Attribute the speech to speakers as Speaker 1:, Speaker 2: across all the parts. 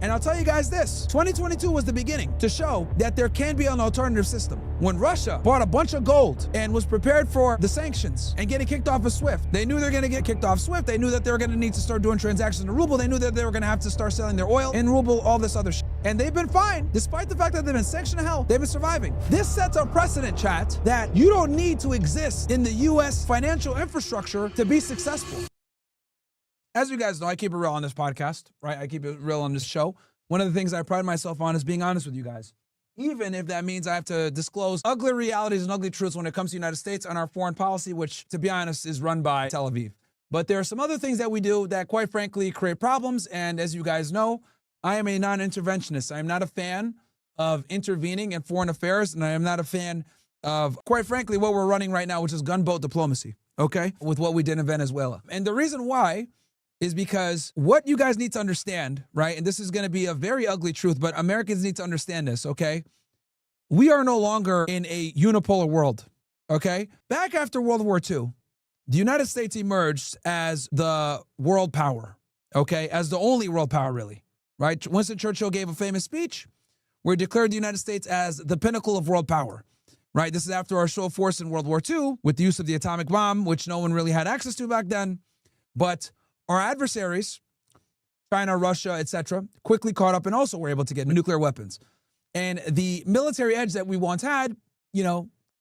Speaker 1: And I'll tell you guys this, 2022 was the beginning to show that there can be an alternative system. When Russia bought a bunch of gold and was prepared for the sanctions and getting kicked off of SWIFT, they knew they were going to get kicked off SWIFT. They knew that they were going to need to start doing transactions in ruble. They knew that they were going to have to start selling their oil in ruble, all this other shit. And they've been fine. Despite the fact that they've been sanctioned to hell, they've been surviving. This sets a precedent, chat, that you don't need to exist in the US financial infrastructure to be successful. As you guys know, I keep it real on this podcast, right? I keep it real on this show. One of the things I pride myself on is being honest with you guys. Even if that means I have to disclose ugly realities and ugly truths when it comes to the United States and our foreign policy, which, to be honest, is run by Tel Aviv. But there are some other things that we do that, quite frankly, create problems. And as you guys know, I am a non-interventionist. I am not a fan of intervening in foreign affairs, and I am not a fan of, quite frankly, what we're running right now, which is gunboat diplomacy, okay, with what we did in Venezuela. And the reason why is because what you guys need to understand, right, and this is going to be a very ugly truth, but Americans need to understand this, okay? We are no longer in a unipolar world, okay? Back after World War II, the United States emerged as the world power, okay, as the only world power, really, right? Winston Churchill gave a famous speech where he declared the United States as the pinnacle of world power, right? This is after our show of force in World War II with the use of the atomic bomb, which no one really had access to back then, but our adversaries, China, Russia, etc., quickly caught up and also were able to get nuclear weapons. And the military edge that we once had,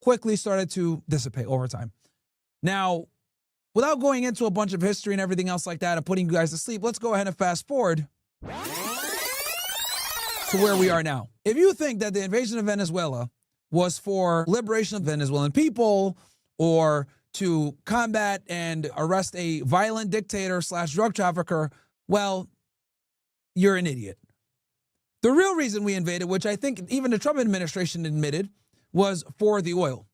Speaker 1: quickly started to dissipate over time. Now, without going into a bunch of history and everything else like that and putting you guys to sleep, let's go ahead and fast forward to where we are now. If you think that the invasion of Venezuela was for liberation of Venezuelan people or to combat and arrest a violent dictator / drug trafficker, well, you're an idiot. The real reason we invaded, which I think even the Trump administration admitted, was for the oil.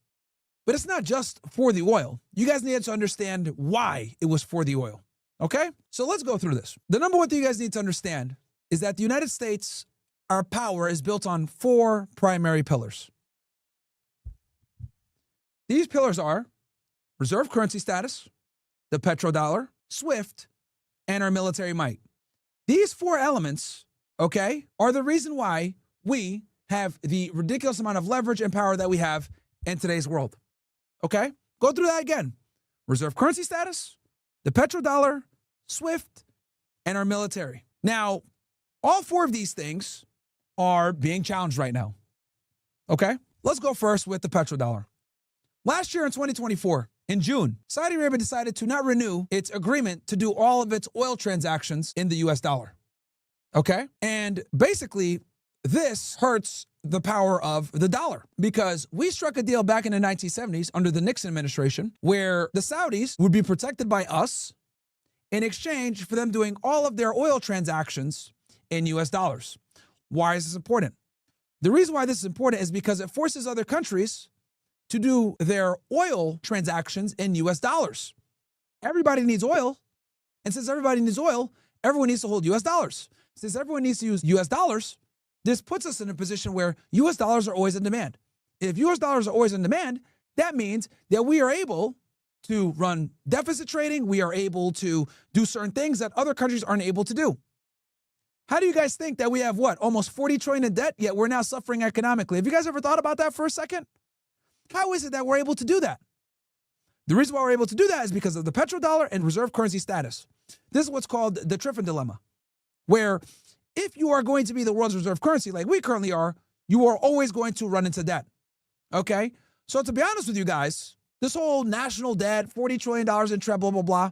Speaker 1: But it's not just for the oil. You guys need to understand why it was for the oil, okay? So let's go through this. The number one thing you guys need to understand is that the United States, our power is built on 4 primary pillars. These pillars are reserve currency status, the petrodollar, SWIFT, and our military might. These 4 elements, okay, are the reason why we have the ridiculous amount of leverage and power that we have in today's world. Okay? Go through that again. Reserve currency status, the petrodollar, SWIFT, and our military. Now, all 4 of these things are being challenged right now. Okay? Let's go first with the petrodollar. Last year in 2024, in June, Saudi Arabia decided to not renew its agreement to do all of its oil transactions in the US dollar. Okay? And basically, this hurts the power of the dollar because we struck a deal back in the 1970s under the Nixon administration where the Saudis would be protected by us in exchange for them doing all of their oil transactions in US dollars. Why is this important? The reason why this is important is because it forces other countries to do their oil transactions in US dollars. Everybody needs oil. And since everybody needs oil, everyone needs to hold US dollars. Since everyone needs to use US dollars, this puts us in a position where US dollars are always in demand. If US dollars are always in demand, that means that we are able to run deficit trading. We are able to do certain things that other countries aren't able to do. How do you guys think that we have almost 40 trillion in debt, yet we're now suffering economically? Have you guys ever thought about that for a second? How is it that we're able to do that? The reason why we're able to do that is because of the petrodollar and reserve currency status. This is what's called the Triffin dilemma, where if you are going to be the world's reserve currency like we currently are, you are always going to run into debt, okay? So to be honest with you guys, this whole national debt, $40 trillion in debt, blah, blah, blah,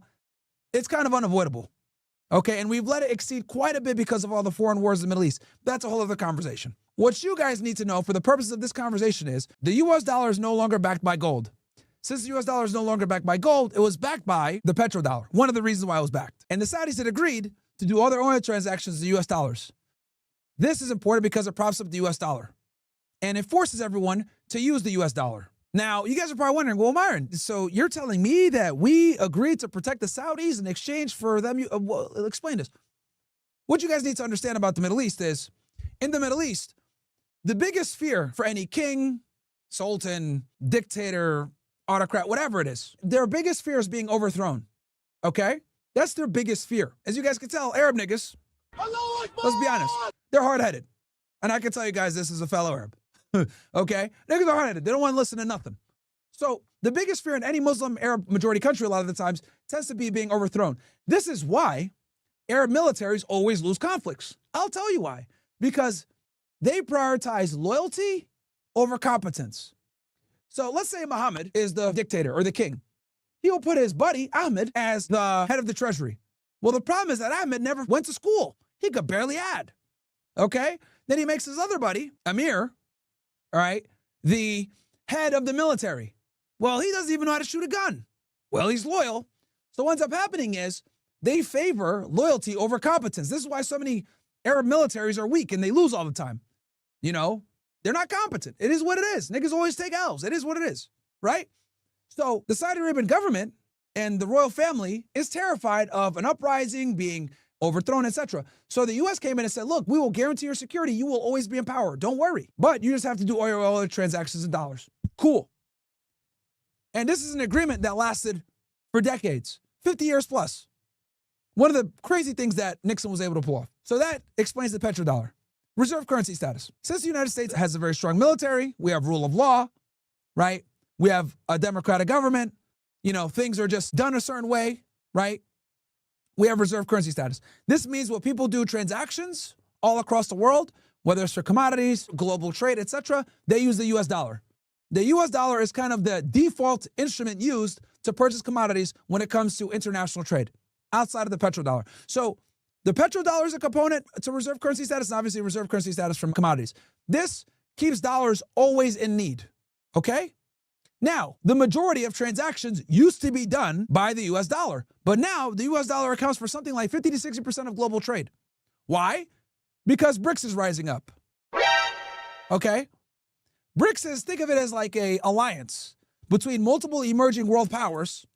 Speaker 1: it's kind of unavoidable, okay? And we've let it exceed quite a bit because of all the foreign wars in the Middle East. That's a whole other conversation. What you guys need to know for the purposes of this conversation is the US dollar is no longer backed by gold. Since the US dollar is no longer backed by gold, it was backed by the petrodollar. One of the reasons why it was backed. And the Saudis had agreed to do all their oil transactions in US dollars. This is important because it props up the US dollar. And it forces everyone to use the US dollar. Now, you guys are probably wondering, well, Myron, so you're telling me that we agreed to protect the Saudis in exchange for them? Well, explain this. What you guys need to understand about the Middle East is, in the Middle East, the biggest fear for any king, sultan, dictator, autocrat, whatever it is, their biggest fear is being overthrown, okay? That's their biggest fear. As you guys can tell, Arab niggas, Let's be honest. They're hard-headed. And I can tell you guys this as a fellow Arab. Okay? Niggas are hard-headed. They don't want to listen to nothing. So the biggest fear in any Muslim Arab majority country a lot of the times tends to be being overthrown. This is why Arab militaries always lose conflicts. I'll tell you why. Because they prioritize loyalty over competence. So let's say Muhammad is the dictator or the king. He will put his buddy, Ahmed, as the head of the treasury. Well, the problem is that Ahmed never went to school. He could barely add. Okay? Then he makes his other buddy, Amir, all right, the head of the military. Well, he doesn't even know how to shoot a gun. Well, he's loyal. So what ends up happening is they favor loyalty over competence. This is why so many Arab militaries are weak and they lose all the time. You know, they're not competent. It is what it is. Niggas always take L's. It is what it is, right? So the Saudi Arabian government and the royal family is terrified of an uprising, being overthrown, etc. So the U.S. came in and said, look, we will guarantee your security. You will always be in power. Don't worry. But you just have to do oil transactions in dollars. Cool. And this is an agreement that lasted for decades, 50 years plus. One of the crazy things that Nixon was able to pull off. So that explains the petrodollar. Reserve currency status. Since the United States has a very strong military, we have rule of law, right? We have a democratic government. You know, things are just done a certain way, right? We have reserve currency status. This means when people do transactions all across the world, whether it's for commodities, global trade, etc., they use the US dollar. The US dollar is kind of the default instrument used to purchase commodities when it comes to international trade outside of the petrodollar. So the petrodollar is a component to reserve currency status and obviously reserve currency status from commodities. This keeps dollars always in need, okay? Now, the majority of transactions used to be done by the US dollar, but now the US dollar accounts for something like 50 to 60% of global trade. Why? Because BRICS is rising up, okay? BRICS is, think of it as like a alliance between multiple emerging world powers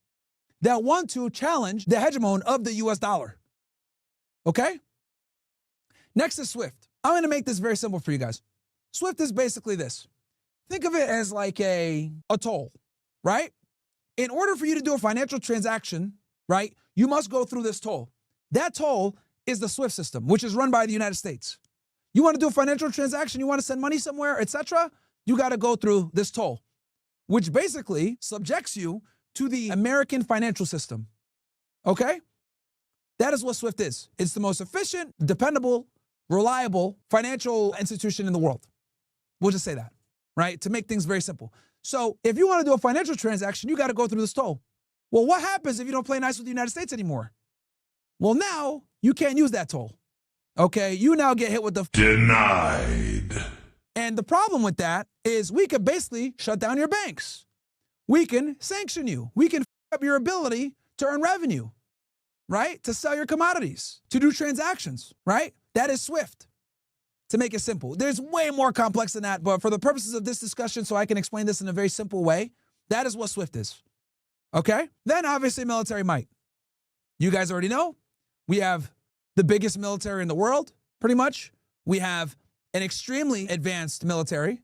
Speaker 1: that want to challenge the hegemon of the US dollar. Okay? Next is SWIFT. I'm going to make this very simple for you guys. SWIFT is basically this. Think of it as like a toll, right? In order for you to do a financial transaction, right, you must go through this toll. That toll is the SWIFT system, which is run by the United States. You want to do a financial transaction, you want to send money somewhere, etc., you got to go through this toll, which basically subjects you to the American financial system. Okay? That is what SWIFT is. It's the most efficient, dependable, reliable financial institution in the world. We'll just say that, right? To make things very simple. So if you want to do a financial transaction, you got to go through this toll. Well, what happens if you don't play nice with the United States anymore? Well, now you can't use that toll. Okay? You now get hit with the
Speaker 2: denied.
Speaker 1: And the problem with that is we could basically shut down your banks. We can sanction you. We can f up your ability to earn revenue, right? To sell your commodities, to do transactions, right? That is SWIFT, to make it simple. There's way more complex than that, but for the purposes of this discussion, so I can explain this in a very simple way, that is what SWIFT is, okay? Then obviously military might. You guys already know, we have the biggest military in the world, pretty much. We have an extremely advanced military.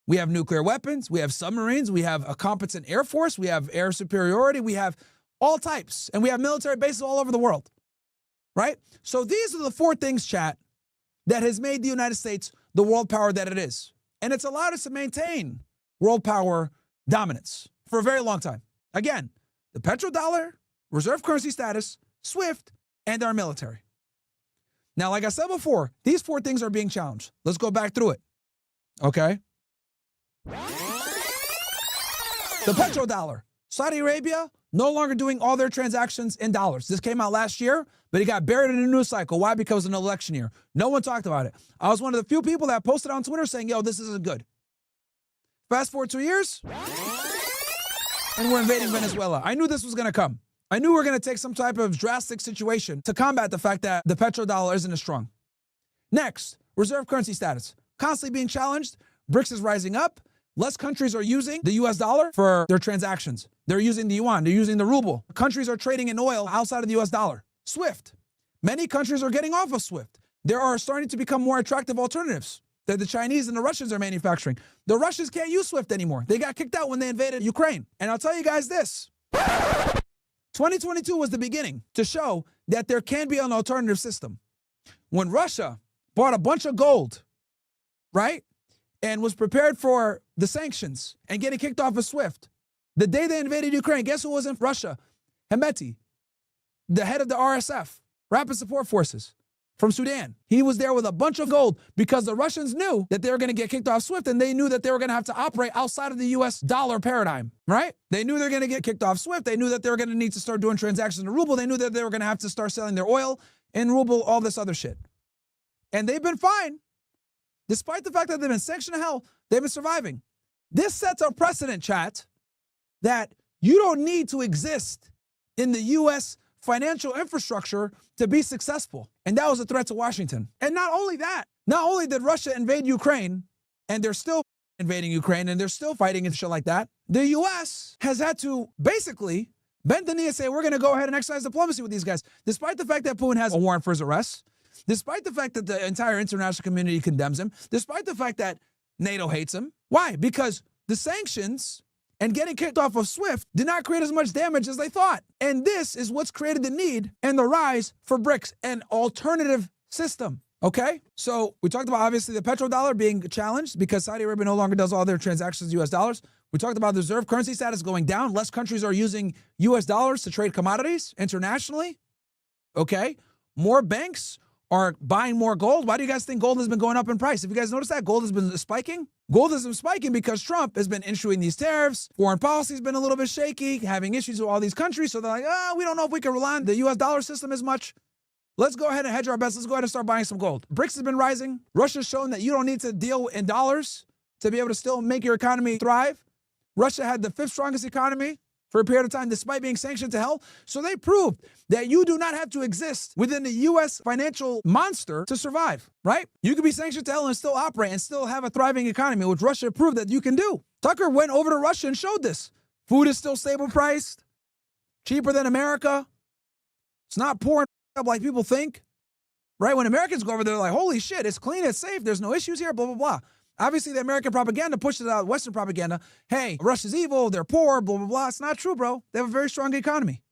Speaker 1: We have nuclear weapons, we have submarines, we have a competent air force, we have air superiority, we have all types, and we have military bases all over the world, right? So these are the four things, chat, that has made the United States the world power that it is. And it's allowed us to maintain world power dominance for a very long time. Again, the petrodollar, reserve currency status, SWIFT, and our military. Now, like I said before, these four things are being challenged. Let's go back through it, okay? The petrodollar. Saudi Arabia no longer doing all their transactions in dollars. This came out last year, but it got buried in a news cycle. Why? Because it was an election year. No one talked about it. I was one of the few people that posted on Twitter saying, yo, this isn't good. Fast forward 2 years, and we're invading Venezuela. I knew this was going to come. I knew we were going to take some type of drastic situation to combat the fact that the petrodollar isn't as strong. Next, reserve currency status. Constantly being challenged. BRICS is rising up. Less countries are using the US dollar for their transactions. They're using the yuan. They're using the ruble. Countries are trading in oil outside of the US dollar. SWIFT. Many countries are getting off of SWIFT. There are starting to become more attractive alternatives that the Chinese and the Russians are manufacturing. The Russians can't use SWIFT anymore. They got kicked out when they invaded Ukraine. And I'll tell you guys this. 2022 was the beginning to show that there can be an alternative system. when Russia bought a bunch of gold, right, and was prepared for the sanctions and getting kicked off of SWIFT, the day they invaded Ukraine, guess who was in Russia? Hemeti, the head of the RSF, Rapid Support Forces from Sudan. He was there with a bunch of gold because the Russians knew that they were going to get kicked off SWIFT, and they knew that they were going to have to operate outside of the US dollar paradigm, right? They knew they were going to get kicked off SWIFT. They knew that they were going to need to start doing transactions in ruble. They knew that they were going to have to start selling their oil in ruble, all this other shit. And they've been fine. Despite the fact that they've been sanctioned to hell, they've been surviving. This sets a precedent, chat, that you don't need to exist in the US financial infrastructure to be successful. And that was a threat to Washington. And not only that, not only did Russia invade Ukraine, and they're still invading Ukraine, and they're still fighting and shit like that, the US has had to basically bend the knee and say, we're going to go ahead and exercise diplomacy with these guys. Despite the fact that Putin has a warrant for his arrest, despite the fact that the entire international community condemns him, despite the fact that NATO hates him. Why? Because the sanctions and getting kicked off of SWIFT did not create as much damage as they thought. And this is what's created the need and the rise for BRICS, an alternative system. Okay? So we talked about, obviously, the petrodollar being challenged because Saudi Arabia no longer does all their transactions in US dollars. We talked about the reserve currency status going down. Less countries are using US dollars to trade commodities internationally. Okay? More banks are buying more gold. Why do you guys think gold has been going up in price? If you guys notice that, gold has been spiking. Gold has been spiking because Trump has been issuing these tariffs. Foreign policy has been a little bit shaky, having issues with all these countries. So they're like, we don't know if we can rely on the US dollar system as much. Let's go ahead and hedge our bets. Let's go ahead and start buying some gold. BRICS has been rising. Russia's shown that you don't need to deal in dollars to be able to still make your economy thrive. Russia had the 5th strongest economy for a period of time, despite being sanctioned to hell. So they proved that you do not have to exist within the U.S. financial monster to survive, right? You can be sanctioned to hell and still operate and still have a thriving economy, which Russia proved that you can do. Tucker went over to Russia and showed this. Food is still stable priced, cheaper than America. It's not pouring up like people think, right? When Americans go over there, they're like, holy shit, it's clean, it's safe, there's no issues here, blah, blah, blah. Obviously, the American propaganda pushes out Western propaganda. Hey, Russia's evil, they're poor, blah, blah, blah. It's not true, bro. They have a very strong economy,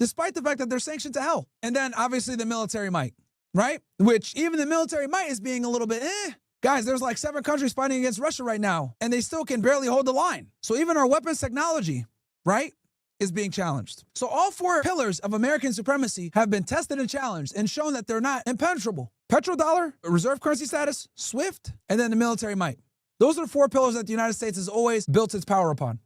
Speaker 1: despite the fact that they're sanctioned to hell. And then, obviously, the military might, right? Which even the military might is being a little bit, Guys, there's like 7 countries fighting against Russia right now, and they still can barely hold the line. So even our weapons technology, right, is being challenged. So all 4 pillars of American supremacy have been tested and challenged and shown that they're not impenetrable. Petrodollar, reserve currency status, SWIFT, and then the military might. Those are the 4 pillars that the United States has always built its power upon.